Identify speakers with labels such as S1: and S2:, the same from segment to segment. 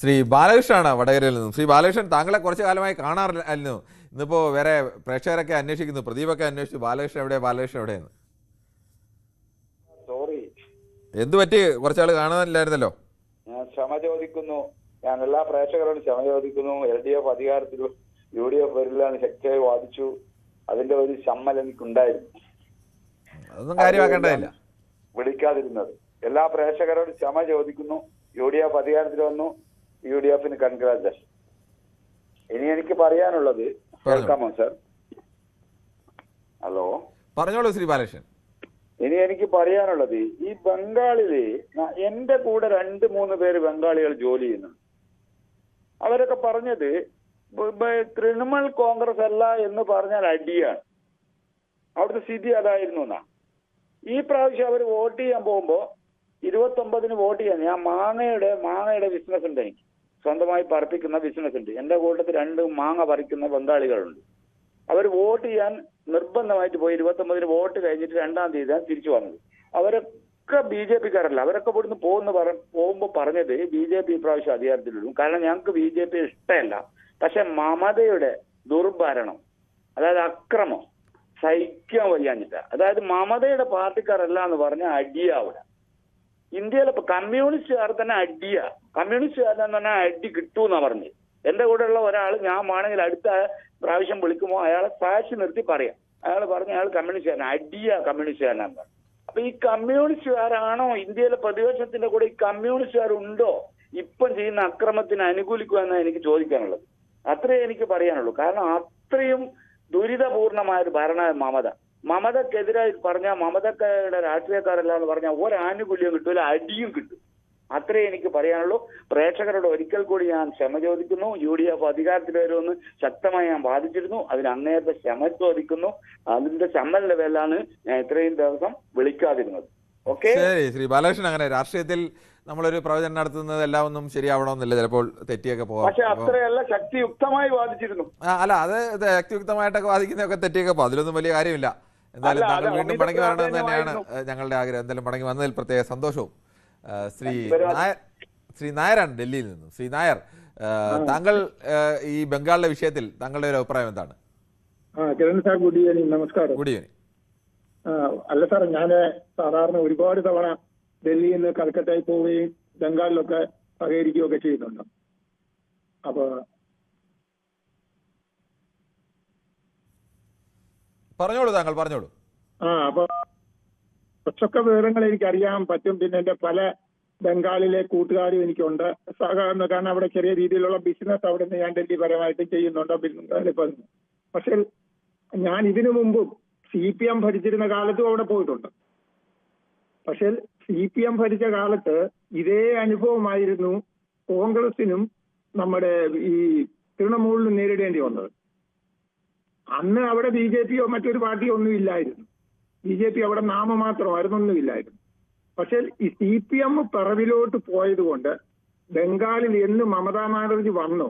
S1: ശ്രീ ബാലകൃഷ്ണനാണ് വടകരയിൽ നിന്നും. ശ്രീ ബാലകൃഷ്ണൻ, താങ്കളെ കുറച്ചു കാലമായി കാണാറില്ലായിരുന്നു. ഇന്നിപ്പോൾ വേറെ പ്രേക്ഷകരൊക്കെ അന്വേഷിക്കുന്നു, പ്രദീപൊക്കെ അന്വേഷിച്ചു ബാലകൃഷ്ണൻ എവിടെ, ബാലകൃഷ്ണൻ എവിടെയെന്ന്.
S2: സോറി,
S1: എന്തു പറ്റി? കുറച്ചാൾ കാണാനില്ലായിരുന്നല്ലോ.
S2: ഞാൻ ക്ഷമ ചോദിക്കുന്നു. ഞാൻ എല്ലാ പ്രേക്ഷകരോടും ക്ഷമ ചോദിക്കുന്നു. LDF അധികാരത്തിൽ UDF വരില്ല എന്ന് ശക്തിയായി വാദിച്ചു. അതിന്റെ ഒരു ചമ്മൽ എനിക്കുണ്ടായിരുന്നു.
S1: അതൊന്നും കാര്യമാക്കേണ്ടതില്ല.
S2: വിളിക്കാതിരുന്നത് എല്ലാ പ്രേക്ഷകരോടും ക്ഷമ ചോദിക്കുന്നു. UDF അധികാരത്തിൽ വന്നു. UDFന് കൺഗ്രാജുലേഷൻ. ഇനി എനിക്ക് പറയാനുള്ളത് കേൾക്കാമോ സർ? ഹലോ,
S1: പറഞ്ഞോളൂ ശ്രീ ബാലകൃഷ്ണൻ.
S2: ഇനി എനിക്ക് പറയാനുള്ളത്, ഈ ബംഗാളില് എന്റെ കൂടെ 2-3 പേര് ബംഗാളികൾ ജോലി ചെയ്യുന്നുണ്ട്. അവരൊക്കെ പറഞ്ഞത് തൃണമൂൽ കോൺഗ്രസ് അല്ല എന്ന് പറഞ്ഞാൽ അടിയാണ്. അവിടുത്തെ സ്ഥിതി അതായിരുന്നു എന്നാ. ഈ പ്രാവശ്യം അവർ വോട്ട് ചെയ്യാൻ പോകുമ്പോ 29-ന് വോട്ട് ചെയ്യാൻ, ഞാൻ മാങ്ങയുടെ ബിസിനസ് ഉണ്ട്, എനിക്ക് സ്വന്തമായി പറപ്പിക്കുന്ന ബിസിനസ് ഉണ്ട്. എന്റെ കൂട്ടത്തിൽ 2 മാങ്ങ പറിക്കുന്ന ബംഗാളികളുണ്ട്. അവർ വോട്ട് ചെയ്യാൻ നിർബന്ധമായിട്ട് പോയി 29-ന് വോട്ട് കഴിഞ്ഞിട്ട് 2-ാം തീയതിയാണ് തിരിച്ചു വന്നത്. അവരൊക്കെ BJP-കാരല്ല. അവരൊക്കെ ഇവിടുന്ന് പോകുമ്പോൾ പറഞ്ഞത് BJP ഇപ്രാവശ്യം അധികാരത്തിലിടും. കാരണം ഞങ്ങൾക്ക് BJP ഇഷ്ടമല്ല, പക്ഷെ മമതയുടെ ദുർഭരണം, അതായത് അക്രമം സഹിക്കാൻ വയ്യാഞ്ഞില്ല. അതായത് മമതയുടെ പാർട്ടിക്കാരല്ല എന്ന് പറഞ്ഞാൽ അടിയാവിടെ. ഇന്ത്യയിലെ ഇപ്പൊ കമ്മ്യൂണിസ്റ്റുകാർ തന്നെ അടിയാ. കമ്മ്യൂണിസ്റ്റുകാരൻ തന്നെ അടി കിട്ടൂന്നാ പറഞ്ഞത്. എന്റെ കൂടെയുള്ള ഒരാൾ ഞാൻ വേണമെങ്കിൽ അടുത്ത പ്രാവശ്യം വിളിക്കുമ്പോൾ അയാളെ സാക്ഷി നിർത്തി പറയാം. അയാൾ പറഞ്ഞു അയാൾ കമ്മ്യൂണിസ്റ്റുകാരൻ, അടിയാ കമ്മ്യൂണിസ്റ്റുകാരനാന്ന് പറഞ്ഞു. അപ്പൊ ഈ കമ്മ്യൂണിസ്റ്റുകാരാണോ ഇന്ത്യയിലെ പ്രതിപക്ഷത്തിന്റെ കൂടെ? ഈ കമ്മ്യൂണിസ്റ്റുകാരുണ്ടോ ഇപ്പം ചെയ്യുന്ന അക്രമത്തിന് അനുകൂലിക്കുക എന്നാണ് എനിക്ക് ചോദിക്കാനുള്ളത്. അത്രേ എനിക്ക് പറയാനുള്ളൂ. കാരണം അത്രയും ദുരിതപൂർണമായ ഒരു ഭരണ മമതക്കെതിരായി പറഞ്ഞാൽ, മമതയുടെ രാഷ്ട്രീയക്കാരല്ല എന്ന് പറഞ്ഞാൽ ഒരാനുകൂല്യം കിട്ടൂല, അടിയും കിട്ടും. അത്രേ എനിക്ക് പറയാനുള്ളൂ. പ്രേക്ഷകരോട് ഒരിക്കൽ കൂടി ഞാൻ ക്ഷമ ചോദിക്കുന്നു. UDF അധികാരത്തിൽ വരുമെന്ന് ശക്തമായി ഞാൻ വാദിച്ചിരുന്നു. അതിന് അങ്ങേയത്തെ ക്ഷമ ചോദിക്കുന്നു. അതിന്റെ ചമ്മലിന്റെ പേരിലാണ് ഞാൻ ഇത്രയും ദിവസം വിളിക്കാതിരുന്നത്. ഓക്കെ,
S1: ശരി ശ്രീ ബാലകൃഷ്ണൻ. അങ്ങനെ രാഷ്ട്രീയത്തിൽ നമ്മളൊരു പ്രവചനം നടത്തുന്നത് എല്ലാം ഒന്നും ശരിയാവണമെന്നില്ല, ചിലപ്പോൾ തെറ്റിയൊക്കെ പോകാം.
S2: പക്ഷെ അത്രയല്ല, ശക്തിയുക്തമായി വാദിച്ചിരുന്നു.
S1: അല്ല, അത് ശക്തിയുക്തമായിട്ടൊക്കെ വാദിക്കുന്നതൊക്കെ തെറ്റിയൊക്കെ പോകും, അതിലൊന്നും വലിയ കാര്യമില്ല. എന്തായാലും താങ്കൾ വീണ്ടും മടങ്ങി വരണമെന്ന് തന്നെയാണ് ഞങ്ങളുടെ ആഗ്രഹം. എന്തായാലും മടങ്ങി വന്നതിൽ പ്രത്യേക സന്തോഷവും. ശ്രീ നായരാണ് ഡൽഹിയിൽ നിന്നും. ശ്രീ നായർ, താങ്കൾ ഈ ബംഗാളിലെ വിഷയത്തിൽ താങ്കളുടെ ഒരു അഭിപ്രായം എന്താണ്?
S3: Kiran sir, good evening. നമസ്കാരം.
S1: Good evening.
S3: അല്ല സാർ, ഞാൻ സാധാരണ ഒരുപാട് തവണ ഡൽഹിയിൽ നിന്ന് കൽക്കട്ടയിൽ പോവുകയും ബംഗാളിലൊക്കെ സഹകരിക്കുകയൊക്കെ ചെയ്യുന്നുണ്ട്. അപ്പൊ
S1: പറഞ്ഞോളൂ, താങ്കൾ പറഞ്ഞോളൂ.
S3: അപ്പൊ കുറച്ചൊക്കെ വിവരങ്ങൾ എനിക്ക് അറിയാൻ പറ്റും. പിന്നെ എന്റെ പല ബംഗാളിലെ കൂട്ടുകാരും എനിക്കുണ്ട്. കാരണം അവിടെ ചെറിയ രീതിയിലുള്ള ബിസിനസ് അവിടെ നിന്ന് ഞാൻ ഡൽഹി പരമായിട്ട് ചെയ്യുന്നുണ്ട്. പക്ഷെ ഞാൻ ഇതിനു മുമ്പും CPM ഭരിച്ചിരുന്ന കാലത്തും അവിടെ പോയിട്ടുണ്ട്. പക്ഷെ CPM ഭരിച്ച കാലത്ത് ഇതേ അനുഭവമായിരുന്നു കോൺഗ്രസിനും നമ്മുടെ ഈ തൃണമൂലിനും നേരിടേണ്ടി വന്നത്. അന്ന് അവിടെ BJPയോ മറ്റൊരു പാർട്ടിയോ ഒന്നും ഇല്ലായിരുന്നു. BJP അവിടെ നാമമാത്രമായിരുന്നു, ഒന്നുമില്ലായിരുന്നു. പക്ഷെ ഈ CPM പിറവിലോട്ട് പോയത് കൊണ്ട് ബംഗാളിൽ എന്ന് മമതാ ബാനർജി വന്നോ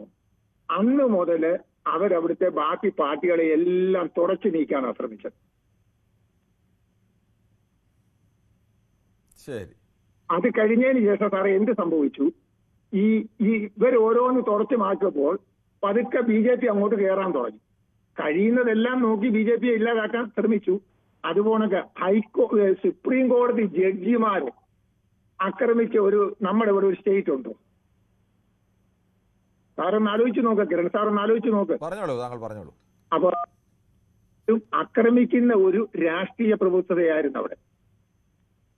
S3: അന്ന് മുതല് അവരവിടുത്തെ ബാക്കി പാർട്ടികളെ എല്ലാം തുടച്ചു നീക്കാനാണ് ശ്രമിച്ചത്.
S1: ശരി.
S3: അത് കഴിഞ്ഞതിന് ശേഷം സാറേ എന്ത് സംഭവിച്ചു? ഈ ഇവർ ഓരോന്ന് തുടച്ചു മാറ്റിയപ്പോൾ പതുക്കെ BJP അങ്ങോട്ട് കയറാൻ തുടങ്ങി. കഴിയുന്നതെല്ലാം നോക്കി BJP ഇല്ലാതാക്കാൻ ശ്രമിച്ചു. അതുപോലെ സുപ്രീം കോടതി ജഡ്ജിമാരെ ആക്രമിച്ച നമ്മുടെ ഇവിടെ ഒരു സ്റ്റേറ്റ് ഉണ്ടോ? സാറൊന്ന് ആലോചിച്ച് നോക്ക്, കിരൺ സാറൊന്ന് ആലോചിച്ച് നോക്ക്.
S1: പറഞ്ഞോളൂ, താങ്കൾ പറഞ്ഞോളൂ.
S3: അപ്പൊ ആക്രമിക്കുന്ന ഒരു രാഷ്ട്രീയ പ്രബുദ്ധതയായിരുന്നു അവിടെ.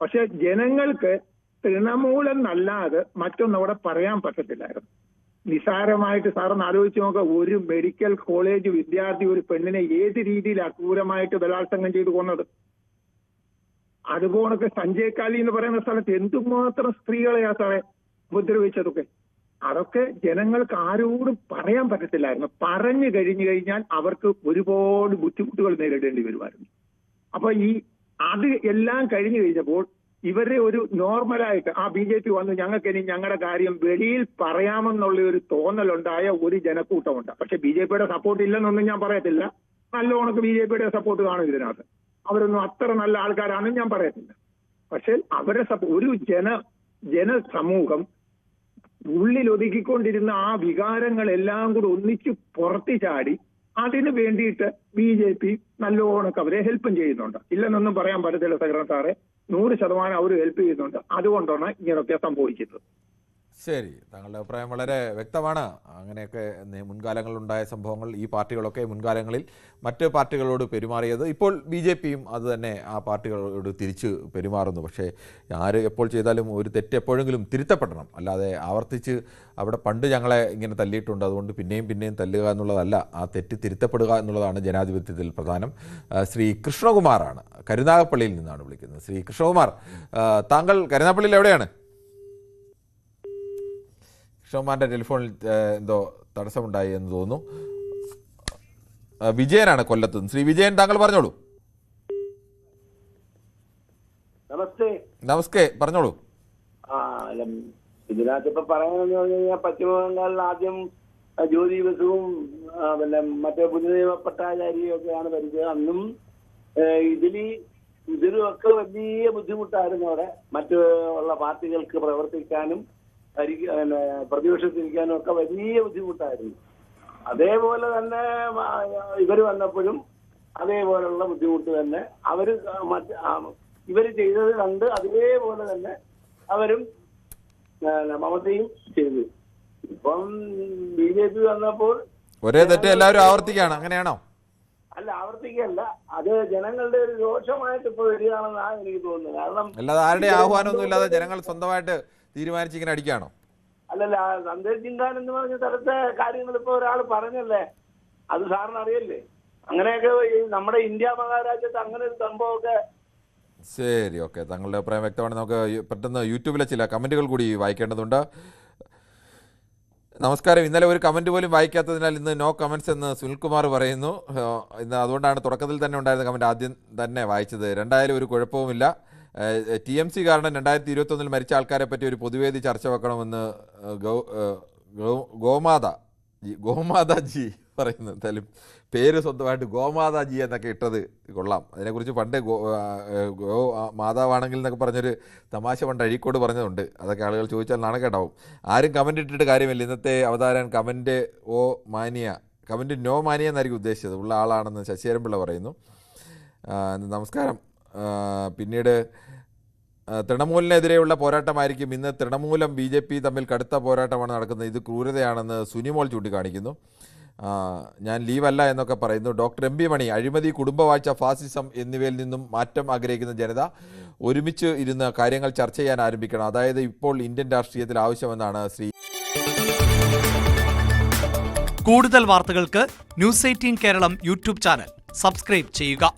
S3: പക്ഷെ ജനങ്ങൾക്ക് തൃണമൂലെന്നല്ലാതെ മറ്റൊന്നും അവിടെ പറയാൻ പറ്റത്തില്ലായിരുന്നു. നിസാരമായിട്ട് സാറൊന്ന് ആലോചിച്ച് നോക്കുക, ഒരു മെഡിക്കൽ കോളേജ് വിദ്യാർത്ഥി ഒരു പെണ്ണിനെ ഏത് രീതിയിൽ അക്രൂരമായിട്ട് ബലാത്സംഗം ചെയ്തു കൊന്നത്. അതുപോലൊക്കെ സഞ്ജയ് കാലി എന്ന് പറയുന്ന സ്ഥലത്ത് എന്തുമാത്രം സ്ത്രീകളെയാ സാറേ ഉപദ്രവിച്ചതൊക്കെ. അതൊക്കെ ജനങ്ങൾക്ക് ആരോടും പറയാൻ പറ്റത്തില്ലായിരുന്നു. പറഞ്ഞു കഴിഞ്ഞു കഴിഞ്ഞാൽ അവർക്ക് ഒരുപാട് ബുദ്ധിമുട്ടുകൾ നേരിടേണ്ടി വരുമായിരുന്നു. അപ്പൊ അത് എല്ലാം കഴിഞ്ഞു കഴിഞ്ഞപ്പോൾ ഇവരുടെ ഒരു നോർമലായിട്ട് BJP വന്ന് ഞങ്ങൾക്ക് ഇനി ഞങ്ങളുടെ കാര്യം വെളിയിൽ പറയാമെന്നുള്ള ഒരു തോന്നലുണ്ടായ ഒരു ജനക്കൂട്ടമുണ്ട്. പക്ഷെ BJPയുടെ സപ്പോർട്ട് ഇല്ലെന്നൊന്നും ഞാൻ പറയത്തില്ല. നല്ലോണക്ക് BJPയുടെ സപ്പോർട്ട് കാണും ഇതിനകത്ത്. അവരൊന്നും അത്ര നല്ല ആൾക്കാരാണെന്ന് ഞാൻ പറയത്തില്ല. പക്ഷെ അവരുടെ ഒരു ജനസമൂഹം ഉള്ളിൽ ഒതുക്കിക്കൊണ്ടിരുന്ന ആ വികാരങ്ങളെല്ലാം കൂടെ ഒന്നിച്ച് പുറത്തു ചാടി അതിന് വേണ്ടിയിട്ട് BJP നല്ലോണമൊക്കെ അവരെ ഹെൽപ്പും ചെയ്യുന്നുണ്ട്. ഇല്ലെന്നൊന്നും പറയാൻ പറ്റത്തില്ല സെക്രട്ടറി സാറെ, 100% അവർ ഹെൽപ്പ് ചെയ്യുന്നുണ്ട്. അതുകൊണ്ടാണ് ഇങ്ങനെയൊക്കെ സംഭവിക്കുന്നത്.
S1: ശരി, താങ്കളുടെ അഭിപ്രായം വളരെ വ്യക്തമാണ്. അങ്ങനെയൊക്കെ മുൻകാലങ്ങളിലുണ്ടായ സംഭവങ്ങൾ ഈ പാർട്ടികളൊക്കെ മുൻകാലങ്ങളിൽ മറ്റ് പാർട്ടികളോട് പെരുമാറിയത് ഇപ്പോൾ BJPയും അത് തന്നെ ആ പാർട്ടികളോട് തിരിച്ച് പെരുമാറുന്നു. പക്ഷേ ആര് എപ്പോൾ ചെയ്താലും ഒരു തെറ്റ് എപ്പോഴെങ്കിലും തിരുത്തപ്പെടണം, അല്ലാതെ ആവർത്തിച്ച് അവിടെ പണ്ട് ഞങ്ങളെ ഇങ്ങനെ തല്ലിയിട്ടുണ്ട് അതുകൊണ്ട് പിന്നെയും തല്ലുക എന്നുള്ളതല്ല, ആ തെറ്റ് തിരുത്തപ്പെടുക എന്നുള്ളതാണ് ജനാധിപത്യത്തിൽ പ്രധാനം. ശ്രീ കൃഷ്ണകുമാറാണ്, കരുനാഗപ്പള്ളിയിൽ നിന്നാണ് വിളിക്കുന്നത്. ശ്രീ കൃഷ്ണകുമാർ, താങ്കൾ കരുനാഗപ്പള്ളിയിൽ എവിടെയാണ്? കൃഷ്ണകുമാറിൻ്റെ ടെലിഫോണിൽ എന്തോ തടസ്സമുണ്ടായി എന്ന് തോന്നുന്നു. വിജയനാണ് കൊല്ലത്ത്. ശ്രീ വിജയൻ, താങ്കൾ പറഞ്ഞോളൂ. നമസ്തേ, പറഞ്ഞോളൂ.
S4: ഇതിനകത്ത് ഇപ്പൊ പറയാനെന്ന് പറഞ്ഞു കഴിഞ്ഞാൽ പശ്ചിമ ബംഗാളിൽ ആദ്യം ജ്യോതി ബസുവും പിന്നെ മറ്റേ പുനർനിയമ പട്ടാചാരിയും ഒക്കെയാണ് ഭരിച്ചത്. അന്നും ഇതിലും ഒക്കെ വലിയ ബുദ്ധിമുട്ടായിരുന്നു അവിടെ മറ്റു ഉള്ള പാർട്ടികൾക്ക് പ്രവർത്തിക്കാനും പ്രതിപക്ഷത്തിരിക്കാനും ഒക്കെ വലിയ ബുദ്ധിമുട്ടായിരുന്നു. അതേപോലെ തന്നെ ഇവര് വന്നപ്പോഴും അതേപോലുള്ള ബുദ്ധിമുട്ട് തന്നെ ഇവര് ചെയ്തത് കണ്ട് അതേപോലെ തന്നെ അവരും മമതയും ചെയ്തു. ഇപ്പം BJP വന്നപ്പോൾ
S1: ഒരേ തെറ്റ് എല്ലാവരും ആവർത്തിക്കുകയാണ്, അങ്ങനെയാണോ?
S4: അല്ല, ആവർത്തിക്കല്ല, അത് ജനങ്ങളുടെ ഒരു രോഷമായിട്ട് ഇപ്പൊ വരികയാണെന്നാണ് എനിക്ക് തോന്നുന്നത്. കാരണം
S1: അല്ലാതെ ആരുടെ ആഹ്വാനമൊന്നും ഇല്ലാതെ ജനങ്ങൾ സ്വന്തമായിട്ട് തീരുമാനിച്ച് ഇങ്ങനെ അടിക്കുകയാണോ?
S4: അല്ലല്ല, സന്ദേശ് ചിങ്കാൻ എന്ന് പറഞ്ഞ സ്ഥലത്തെ കാര്യങ്ങൾ ഇപ്പൊ ഒരാൾ പറഞ്ഞല്ലേ, അത് സാറിന് അറിയല്ലേ? അങ്ങനെയൊക്കെ നമ്മുടെ ഇന്ത്യ മഹാരാജ്യത്ത് അങ്ങനെ ഒരു സംഭവമൊക്കെ.
S1: ശരി, ഓക്കെ, താങ്കളുടെ അഭിപ്രായം വ്യക്തമാണ്. നമുക്ക് പെട്ടെന്ന് യൂട്യൂബിലെ ചില കമൻറ്റുകൾ കൂടി വായിക്കേണ്ടതുണ്ട്. നമസ്കാരം, ഇന്നലെ ഒരു കമൻറ്റ് പോലും വായിക്കാത്തതിനാൽ ഇന്ന് നോ കമൻറ്റ്സ് എന്ന് സുനിൽകുമാർ പറയുന്നു. ഇന്ന് അതുകൊണ്ടാണ് തുടക്കത്തിൽ തന്നെ ഉണ്ടായിരുന്ന കമൻറ്റ് ആദ്യം തന്നെ വായിച്ചത്. രണ്ടായാലും ഒരു കുഴപ്പവുമില്ല. TMC കാരണം 2021 മരിച്ച ആൾക്കാരെ പറ്റി ഒരു പൊതുവേദി ചർച്ച വെക്കണമെന്ന് ഗോമാതാജി പറയുന്നു. എന്തായാലും പേര് സ്വന്തമായിട്ട് ഗോമാതാജി എന്നൊക്കെ ഇട്ടത് കൊള്ളാം. അതിനെക്കുറിച്ച് പണ്ട് മാതാവാണെങ്കിൽ എന്നൊക്കെ പറഞ്ഞൊരു തമാശ പണ്ട് അഴീക്കോട് പറഞ്ഞതുണ്ട്. അതൊക്കെ ആളുകൾ ചോദിച്ചാൽ നാണക്കേടാവും. ആരും കമൻറ്റ് ഇട്ടിട്ട് കാര്യമില്ല. ഇന്നത്തെ അവതാരൻ കമൻറ്റ് നോ മാനിയ എന്നായിരിക്കും ഉദ്ദേശിച്ചത്. ഉള്ള ആളാണെന്ന് ശശിധരൻപിള്ള പറയുന്നു. നമസ്കാരം. പിന്നീട് തൃണമൂലിനെതിരെയുള്ള പോരാട്ടമായിരിക്കും ഇന്ന്. തൃണമൂലം BJP തമ്മിൽ കടുത്ത പോരാട്ടമാണ് നടക്കുന്നത്. ഇത് ക്രൂരതയാണെന്ന് സുനിമോൾ ചൂണ്ടിക്കാണിക്കുന്നു. ഞാൻ ലീവല്ല എന്നൊക്കെ പറയുന്നു. ഡോക്ടർ MB മണി, അഴിമതി, കുടുംബവാഴ്ച, ഫാസിസം എന്നിവയിൽ നിന്നും മാറ്റം ആഗ്രഹിക്കുന്ന ജനത ഒരുമിച്ച് ഇരുന്ന് കാര്യങ്ങൾ ചർച്ച ചെയ്യാൻ ആരംഭിക്കണം. അതായത് ഇപ്പോൾ ഇന്ത്യൻ രാഷ്ട്രീയത്തിൽ ആവശ്യമെന്നാണ് ശ്രീ.
S5: കൂടുതൽ വാർത്തകൾക്ക് News 18 Keralam YouTube channel subscribe ചെയ്യുക.